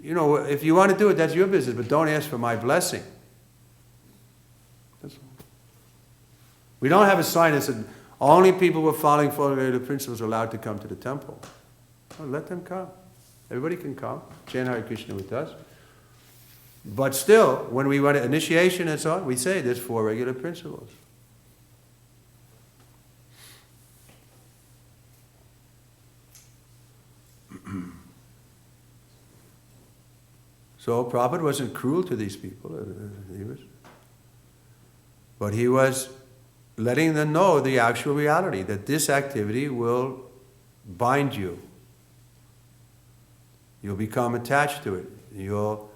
if you want to do it, that's your business, but don't ask for my blessing. That's all. We don't have a sign that said, only people who are following the principles are allowed to come to the temple. Well, let them come. Everybody can come, chant Hare Krishna with us. But still, when we want initiation and so on, we say there's 4 regular principles. So Prabhupada wasn't cruel to these people. But he was letting them know the actual reality, that this activity will bind you. You'll become attached to it. You'll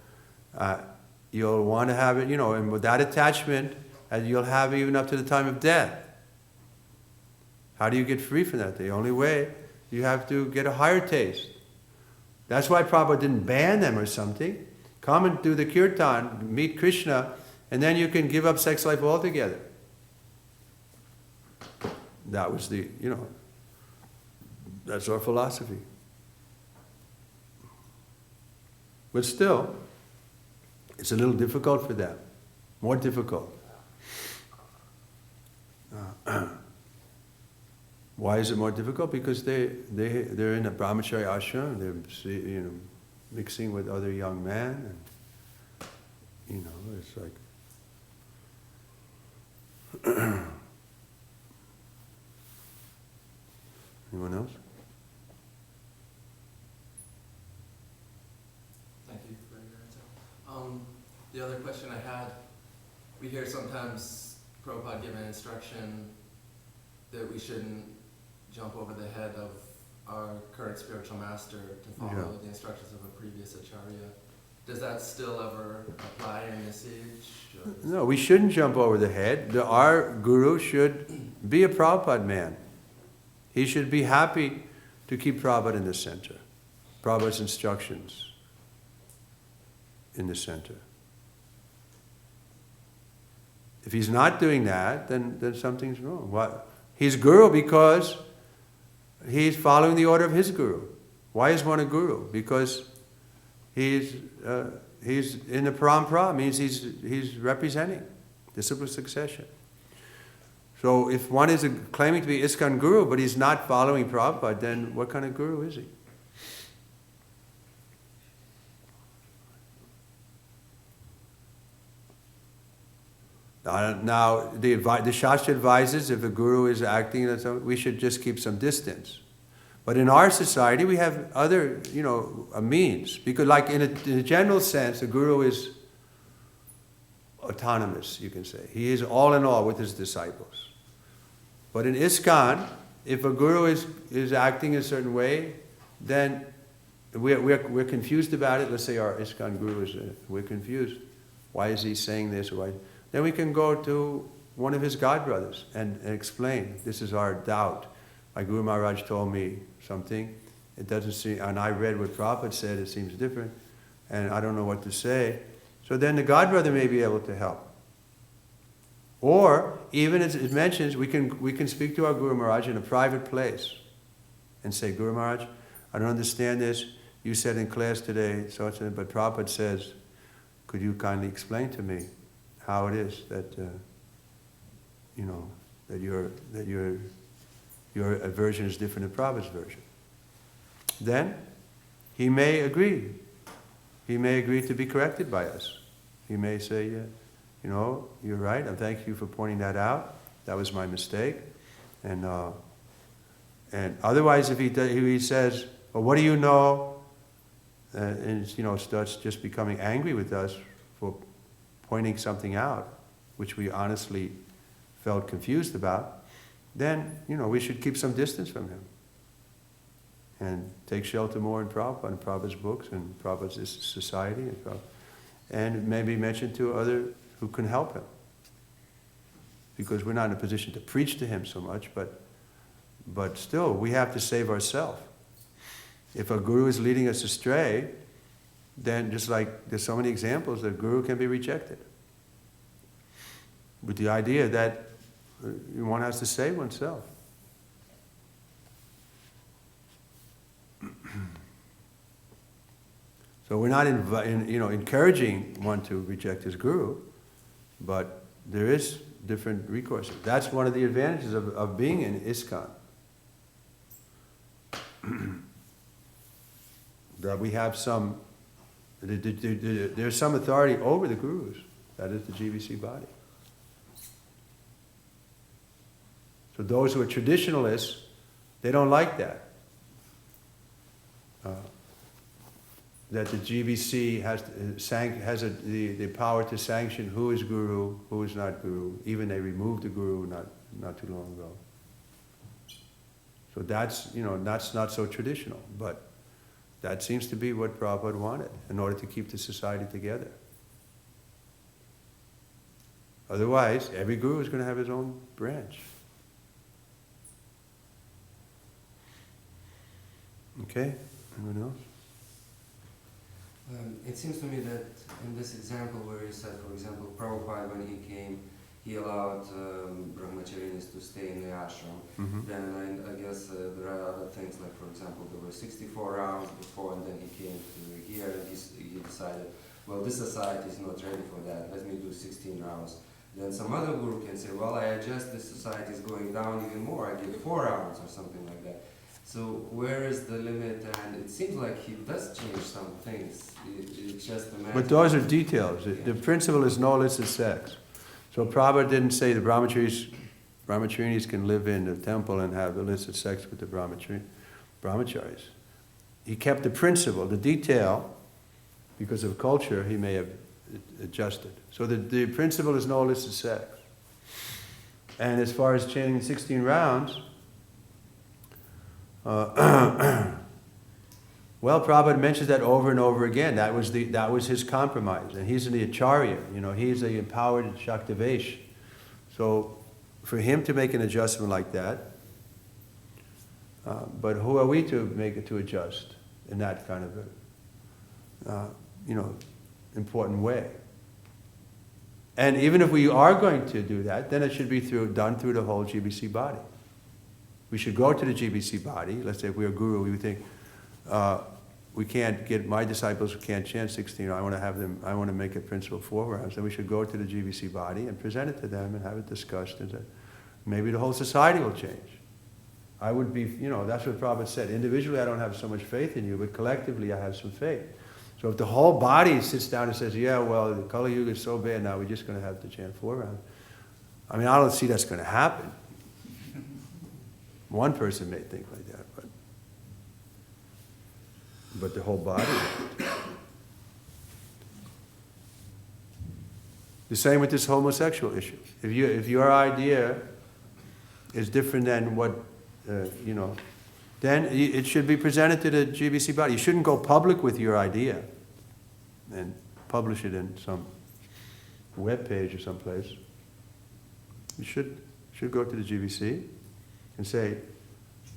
want to have it, and with that attachment, you'll have even up to the time of death. How do you get free from that? The only way, you have to get a higher taste. That's why Prabhupada didn't ban them or something. Come and do the kirtan, meet Krishna, and then you can give up sex life altogether. That was that's our philosophy. But still, it's a little difficult for them. More difficult. Why is it more difficult? Because they're in a brahmachari ashram. They're mixing with other young men, and it's like anyone else? Thank you for your answer. The other question I had, we hear sometimes Prabhupada give an instruction that we shouldn't jump over the head of our current spiritual master to follow the instructions of a previous acharya. Does that still ever apply in this age? No, we shouldn't jump over the head. Our guru should be a Prabhupada man. He should be happy to keep Prabhupada in the center. Prabhupada's instructions in the center. If he's not doing that, then something's wrong. What? He's guru because he's following the order of his guru. Why is one a guru? Because he's in the parampara, means he's representing disciplic succession. So if one is claiming to be ISKCON guru, but he's not following Prabhupada, then what kind of guru is he? Now, the Shastra advises if a guru is acting, we should just keep some distance. But in our society, we have other, means. Because like in a general sense, a guru is autonomous, you can say. He is all in all with his disciples. But in ISKCON, if a guru is acting a certain way, then we're confused about it. Let's say our ISKCON guru we're confused. Why is he saying this? Then we can go to one of his godbrothers and explain, this is our doubt. My Guru Maharaj told me something, it doesn't seem, and I read what Prabhupada said, it seems different, and I don't know what to say. So then the godbrother may be able to help. Or, even as it mentions, we can speak to our Guru Maharaj in a private place and say, Guru Maharaj, I don't understand this. You said in class today, but Prabhupada says, could you kindly explain to me how it is that your version is different than Prabhupada's version? Then he may agree. He may agree to be corrected by us. He may say, you're right, and thank you for pointing that out. That was my mistake. And otherwise, if he says, well, what do you know? And starts just becoming angry with us for pointing something out, which we honestly felt confused about, then, we should keep some distance from him. And take shelter more in Prabhupada, and Prabhupada's books, and Prabhupada's society, and maybe mention to others who can help him. Because we're not in a position to preach to him so much, but still, we have to save ourselves. If a guru is leading us astray, then just like there's so many examples, the guru can be rejected. With the idea that one has to save oneself. So we're not encouraging one to reject his guru, but there is different recourses. That's one of the advantages of being in ISKCON. That we have there's some authority over the gurus. That is the GBC body. So those who are traditionalists, they don't like that. That the GBC has the power to sanction who is guru, who is not guru. Even they removed the guru not too long ago. So that's not so traditional, but that seems to be what Prabhupada wanted in order to keep the society together. Otherwise, every guru is going to have his own branch. Okay? Anyone else? It seems to me that in this example where you said, for example, Prabhupada, when he came, he allowed brahmacharinis to stay in the ashram. Mm-hmm. Then I guess there are other things, like for example, there were 64 rounds before, and then he came to here and he decided, well, this society is not ready for that, let me do 16 rounds. Then some other guru can say, well, I adjust, this society is going down even more, I give 4 rounds or something like that. So where is the limit? And it seems like he does change some things. It's just a matter. But those are details. The principle is no illicit sex. So Prabhupada didn't say the brahmacharis can live in the temple and have illicit sex with the brahmacharis. He kept the principle, the detail, because of culture, he may have adjusted. So the principle is no illicit sex. And as far as chanting 16 rounds, well, Prabhupada mentions that over and over again. That was his compromise, and he's in the Acharya. He's the empowered Shaktivesh. So, for him to make an adjustment like that, but who are we to make it to adjust in that kind of a, important way? And even if we are going to do that, then it should be done through the whole GBC body. We should go to the GBC body. Let's say if we're a guru, we would think, we can't get, my disciples can't chant 16, I want to make a principle 4 rounds. Then we should go to the GBC body and present it to them and have it discussed, and maybe the whole society will change. I would be, that's what Prabhupada said. Individually, I don't have so much faith in you, but collectively, I have some faith. So if the whole body sits down and says, yeah, well, the Kali Yuga is so bad now, we're just going to have to chant 4 rounds. I mean, I don't see that's going to happen. One person may think like that, but the whole body. The same with this homosexual issue. If your idea is different than what, then it should be presented to the GBC body. You shouldn't go public with your idea and publish it in some web page or someplace. You should go to the GBC and say,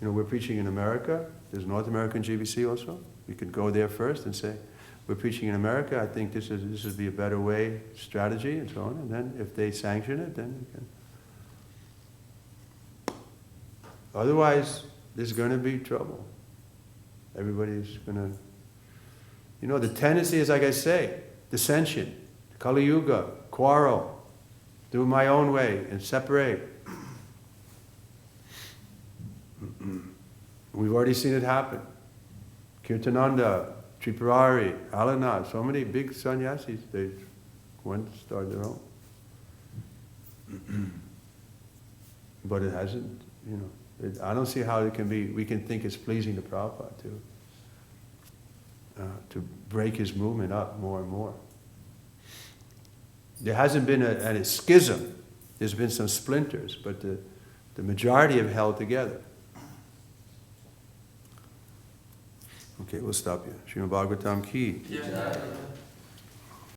we're preaching in America. There's North American GBC also. We could go there first and say, we're preaching in America. I think this would be a better way, strategy, and so on. And then if they sanction it, then we can. Otherwise, there's going to be trouble. Everybody's going to, the tendency is, like I say, dissension, Kali Yuga, quarrel, do my own way, and separate. We've already seen it happen. Kirtananda, Tripurari, Alana, so many big sannyasis, they went to start their own. But it hasn't, I don't see how it can be, we can think it's pleasing to Prabhupada to break his movement up more and more. There hasn't been a schism. There's been some splinters, but the majority have held together. Okay, we'll stop here. Srimad Bhagavatam ki. Yeah.